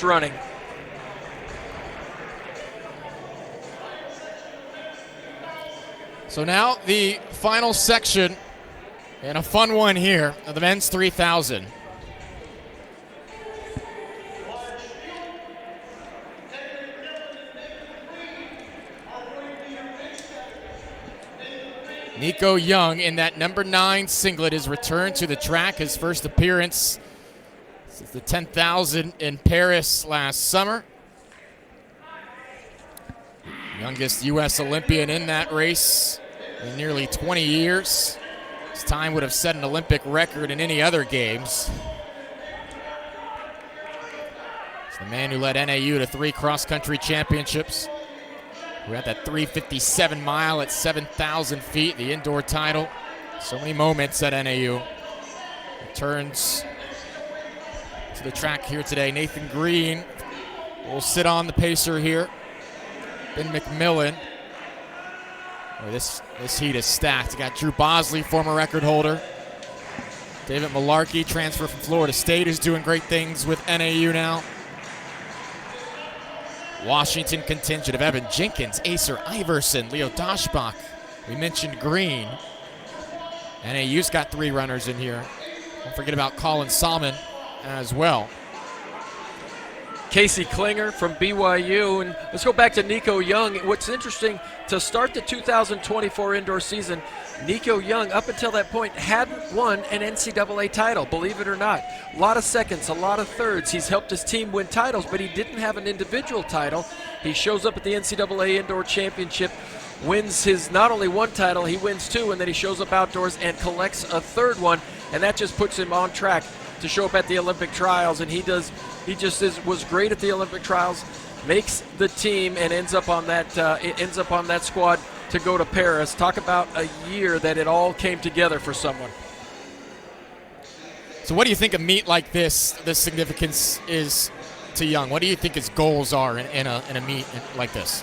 this running. So now the final section, and a fun one here, of the men's 3,000. Nico Young in that number 9 singlet is returned to the track. His first appearance since the 10,000 in Paris last summer. Youngest U.S. Olympian in that race in nearly 20 years. His time would have set an Olympic record in any other games. It's the man who led NAU to 3 cross-country championships. We're at that 357 mile at 7,000 feet, the indoor title. So many moments at NAU. Returns to the track here today. Nathan Green will sit on the pacer here. Ben McMillan. Oh, this heat is stacked. You got Drew Bosley, former record holder. David Malarkey, transfer from Florida State, is doing great things with NAU now. Washington contingent of Evan Jenkins, Acer Iverson, Leo Doshbach. We mentioned Green. NAU's got 3 runners in here. Don't forget about Colin Sahlman as well. Casey Klinger from BYU. And let's go back to Nico Young. What's interesting, to start the 2024 indoor season, Nico Young, up until that point, hadn't won an NCAA title, believe it or not. A lot of seconds, a lot of thirds. He's helped his team win titles, but he didn't have an individual title. He shows up at the NCAA Indoor Championship, wins his not only 1 title, he wins 2, and then he shows up outdoors and collects a 3rd one, and that just puts him on track to show up at the Olympic trials. And he was great at the Olympic trials, makes the team, and ends up on that squad to go to Paris. Talk about a year that it all came together for someone. So what do you think a meet like this, the significance is to Young? What do you think his goals are in a meet like this?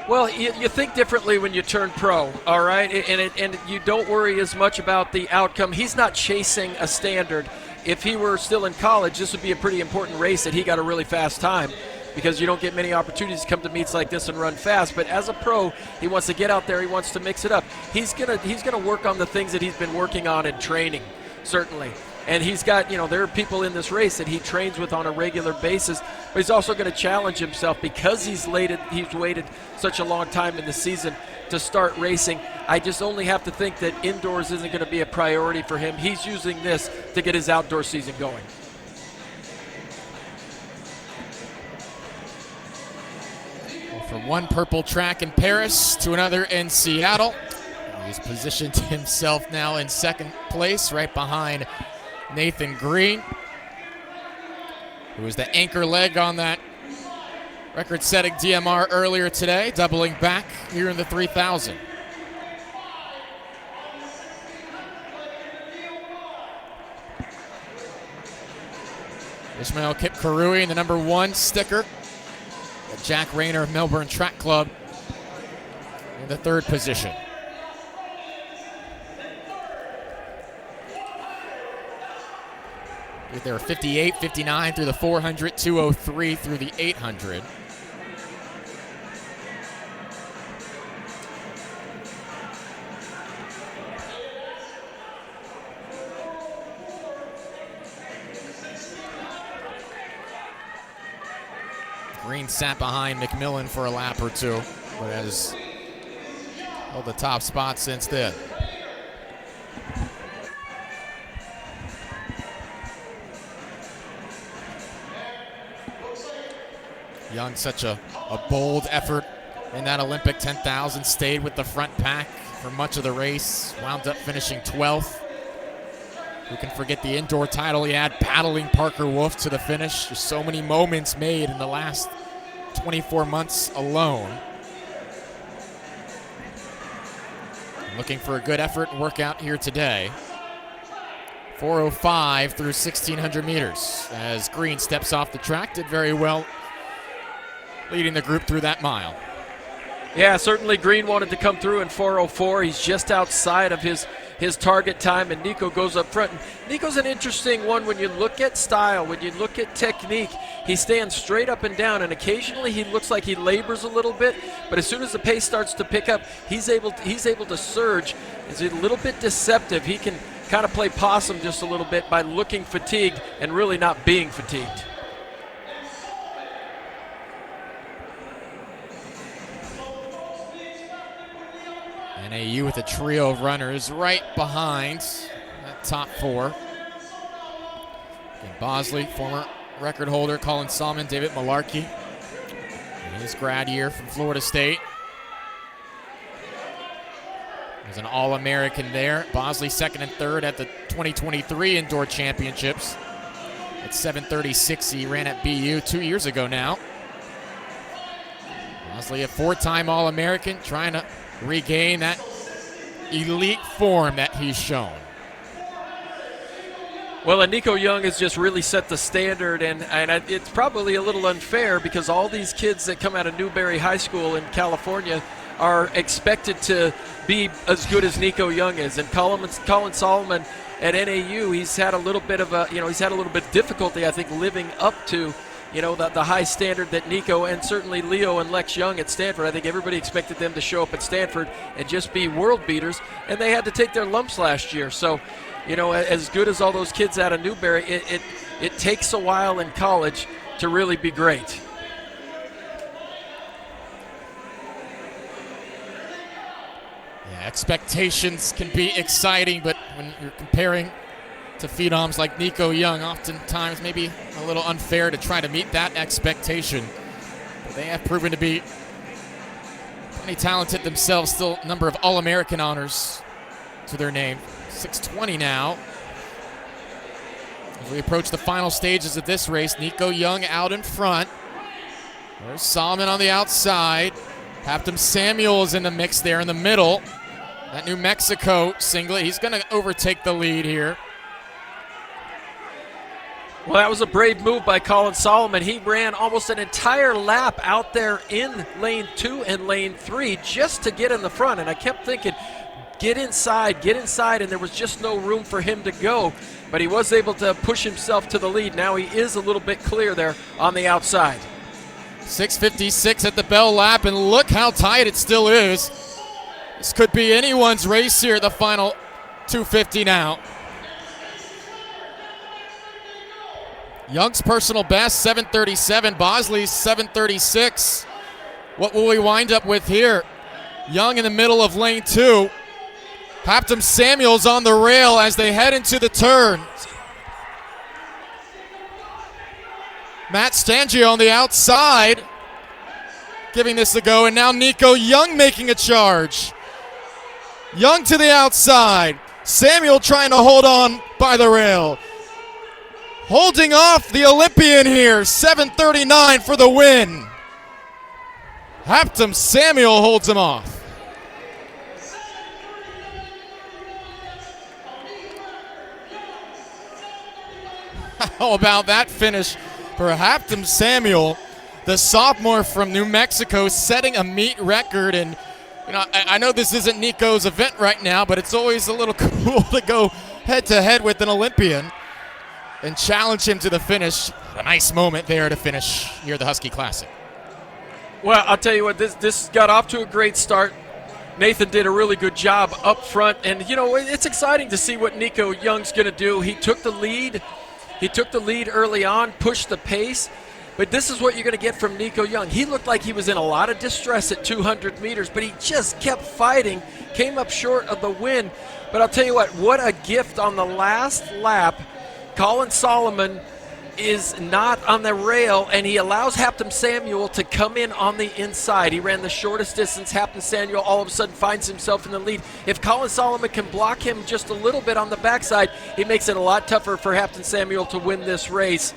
Well, you think differently when you turn pro, all right? And you don't worry as much about the outcome. He's not chasing a standard. If he were still in college, this would be a pretty important race that he got a really fast time, because you don't get many opportunities to come to meets like this and run fast. But as a pro, he wants to get out there. He wants to mix it up. He's gonna work on the things that he's been working on in training, certainly. And he's got, there are people in this race that he trains with on a regular basis. But he's also going to challenge himself because he's waited such a long time in the season to start racing. I just only have to think that indoors isn't going to be a priority for him. He's using this to get his outdoor season going. From one purple track in Paris to another in Seattle. He's positioned himself now in 2nd place, right behind Nathan Green, who was the anchor leg on that record-setting DMR earlier today, doubling back here in the 3,000. Ishmael Kipkurui in the number 1 sticker. Jack Rayner of Melbourne Track Club in the 3rd position. There were 58, 59 through the 400, 203 through the 800. Green sat behind McMillan for a lap or 2, but has held the top spot since then. Young, such a bold effort in that Olympic 10,000, stayed with the front pack for much of the race, wound up finishing 12th. Who can forget the indoor title he had, battling Parker Wolf to the finish. Just so many moments made in the last 24 months alone. Looking for a good effort and workout here today. 4:05 through 1,600 meters as Green steps off the track. Did very well leading the group through that mile. Yeah, certainly Green wanted to come through in 4:04. He's just outside of his his target time, and Nico goes up front. And Nico's an interesting one when you look at style, when you look at technique. He stands straight up and down, and occasionally he looks like he labors a little bit, but as soon as the pace starts to pick up, he's able to surge. It's a little bit deceptive. He can kind of play possum just a little bit by looking fatigued and really not being fatigued. NAU with a trio of runners right behind that top four. Again, Bosley, former record holder, Colin Sahlman, David Malarkey, in his grad year from Florida State. There's an All-American there. Bosley second and third at the 2023 Indoor Championships. At 7:36, he ran at BU 2 years ago now. Bosley, a four-time All-American, trying to regain that elite form that he's shown. Well, and Nico Young has just really set the standard, and it's probably a little unfair because all these kids that come out of Newberry High School in California are expected to be as good as Nico Young is. And Colin Sahlman at NAU, he's had a little bit of difficulty, I think, living up to the high standard that Nico and certainly Leo and Lex Young at Stanford. I think everybody expected them to show up at Stanford and just be world beaters, and they had to take their lumps last year. So, as good as all those kids out of Newberry, it takes a while in college to really be great. Yeah, expectations can be exciting, but when you're comparing to phenoms like Nico Young, oftentimes maybe a little unfair to try to meet that expectation. But they have proven to be plenty talented themselves. Still a number of All-American honors to their name. 6:20 now. As we approach the final stages of this race, Nico Young out in front. There's Sahlman on the outside. Habtom Samuel is in the mix there in the middle. That New Mexico singlet, he's going to overtake the lead here. Well, that was a brave move by Colin Sahlman. He ran almost an entire lap out there in lane 2 and lane 3 just to get in the front. And I kept thinking, get inside, and there was just no room for him to go. But he was able to push himself to the lead. Now he is a little bit clear there on the outside. 6:56 at the bell lap, and look how tight it still is. This could be anyone's race here at the final 250 now. Young's personal best, 7:37. Bosley's 7:36. What will we wind up with here? Young in the middle of lane 2. Habtom Samuel's on the rail as they head into the turn. Matt Strangio on the outside, giving this a go, and now Nico Young making a charge. Young to the outside. Samuel trying to hold on by the rail. Holding off the Olympian here, 7:39 for the win. Habtom Samuel holds him off. How about that finish for Habtom Samuel, the sophomore from New Mexico, setting a meet record? And I know this isn't Nico's event right now, but it's always a little cool to go head-to-head with an Olympian and challenge him to the finish. A nice moment there to finish here at the Husky Classic. Well, I'll tell you what, this got off to a great start. Nathan did a really good job up front, and it's exciting to see what Nico Young's going to do. He took the lead. He took the lead early on, pushed the pace, but this is what you're going to get from Nico Young. He looked like he was in a lot of distress at 200 meters, but he just kept fighting, came up short of the win. But I'll tell you what a gift on the last lap. Colin Sahlman is not on the rail, and he allows Habtom Samuel to come in on the inside. He ran the shortest distance. Habtom Samuel all of a sudden finds himself in the lead. If Colin Sahlman can block him just a little bit on the backside, it makes it a lot tougher for Habtom Samuel to win this race.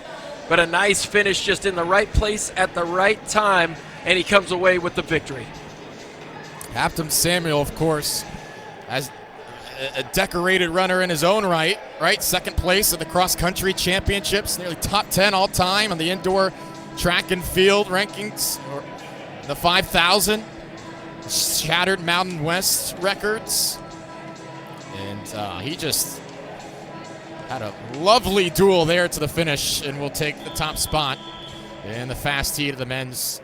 But a nice finish, just in the right place at the right time, and he comes away with the victory. Habtom Samuel, of course, as a decorated runner in his own right? Second place at the cross-country championships, nearly top 10 all-time on the indoor track and field rankings. The 5,000, shattered Mountain West records. And he just had a lovely duel there to the finish and will take the top spot in the fast heat of the men's